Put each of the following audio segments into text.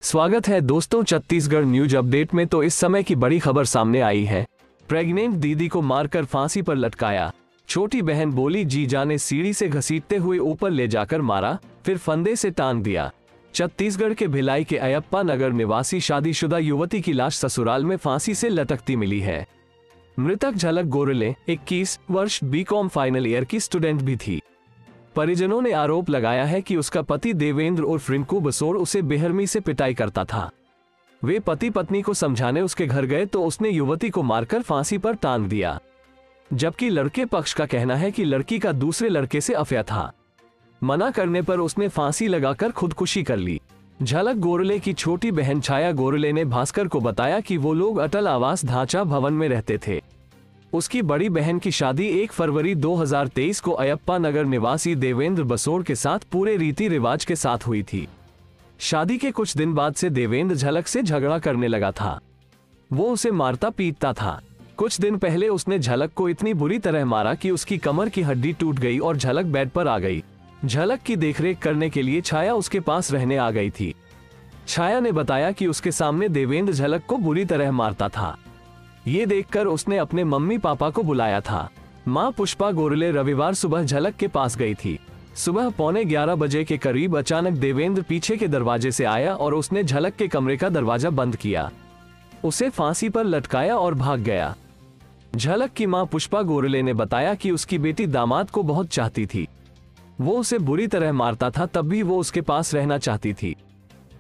स्वागत है दोस्तों छत्तीसगढ़ न्यूज अपडेट में। तो इस समय की बड़ी खबर सामने आई है। प्रेग्नेंट दीदी को मारकर फांसी पर लटकाया। छोटी बहन बोली जीजा ने सीढ़ी से घसीटते हुए ऊपर ले जाकर मारा, फिर फंदे से टांग दिया। छत्तीसगढ़ के भिलाई के अयप्पा नगर निवासी शादीशुदा युवती की लाश ससुराल में फांसी से लटकती मिली है। मृतक झलक गोरले 21 वर्ष बीकॉम फाइनल ईयर की स्टूडेंट भी थी। परिजनों ने आरोप लगाया है कि उसका पति देवेंद्र उर्फ रिंकू बसोड़ उसे बेरहमी से पिटाई करता था। वे पति पत्नी को समझाने उसके घर गए तो उसने युवती को मारकर फांसी पर टांग दिया, जबकि लड़के पक्ष का कहना है कि लड़की का दूसरे लड़के से अफेयर था। मना करने पर उसने फांसी लगाकर खुदकुशी कर ली। झलक गोरले की छोटी बहन छाया गोरले ने भास्कर को बताया कि वो लोग अटल आवास ढांचा भवन में रहते थे। उसकी बड़ी बहन की शादी 1 फरवरी 2023 को अयप्पा नगर निवासी देवेंद्र बसोड़ के साथ पूरे रीति रिवाज के साथ हुई थी। शादी के कुछ दिन बाद से देवेंद्र झलक से झगड़ा करने लगा था। वो उसे मारता पीटता था। कुछ दिन पहले उसने झलक को इतनी बुरी तरह मारा कि उसकी कमर की हड्डी टूट गई और झलक बेड पर आ गई। झलक की देखरेख करने के लिए छाया उसके पास रहने आ गई थी। छाया ने बताया कि उसके सामने देवेंद्र झलक को बुरी तरह मारता था। ये देखकर उसने अपने मम्मी पापा को बुलाया था। मां पुष्पा गोरले रविवार सुबह झलक के पास गई थी। सुबह 11:15 बजे के करीब अचानक देवेंद्र पीछे के दरवाजे से आया और उसने झलक के कमरे का दरवाजा बंद किया, उसे फांसी पर लटकाया और भाग गया। झलक की मां पुष्पा गोरले ने बताया कि उसकी बेटी दामाद को बहुत चाहती थी। वो उसे बुरी तरह मारता था, तब भी वो उसके पास रहना चाहती थी।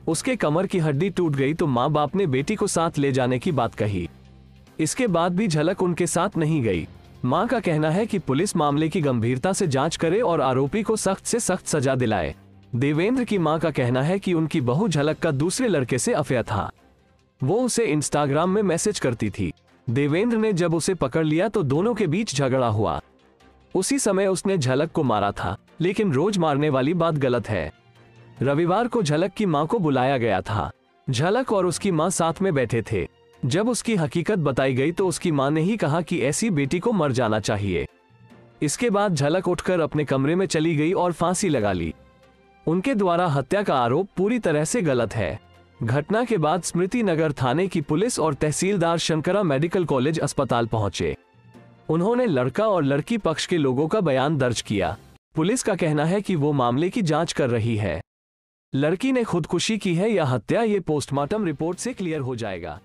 उसके कमर की हड्डी टूट गई तो माँ बाप ने बेटी को साथ ले जाने की बात कही। इसके बाद भी झलक उनके साथ नहीं गई। मां का कहना है कि पुलिस मामले की गंभीरता से जांच करे और आरोपी को सख्त से सख्त सजा दिलाए। देवेंद्र की मां का कहना है कि उनकी बहू झलक का दूसरे लड़के से अफेयर था। वो उसे इंस्टाग्राम में मैसेज करती थी। देवेंद्र ने जब उसे पकड़ लिया तो दोनों के बीच झगड़ा हुआ। उसी समय उसने झलक को मारा था, लेकिन रोज मारने वाली बात गलत है। रविवार को झलक की मां को बुलाया गया था। झलक और उसकी मां साथ में बैठे थे। जब उसकी हकीकत बताई गई तो उसकी मां ने ही कहा कि ऐसी बेटी को मर जाना चाहिए। इसके बाद झलक उठकर अपने कमरे में चली गई और फांसी लगा ली। उनके द्वारा हत्या का आरोप पूरी तरह से गलत है। घटना के बाद स्मृति नगर थाने की पुलिस और तहसीलदार शंकरा मेडिकल कॉलेज अस्पताल पहुंचे। उन्होंने लड़का और लड़की पक्ष के लोगों का बयान दर्ज किया। पुलिस का कहना है कि वो मामले की जांच कर रही है। लड़की ने खुदकुशी की है या हत्या, ये पोस्टमार्टम रिपोर्ट से क्लियर हो जाएगा।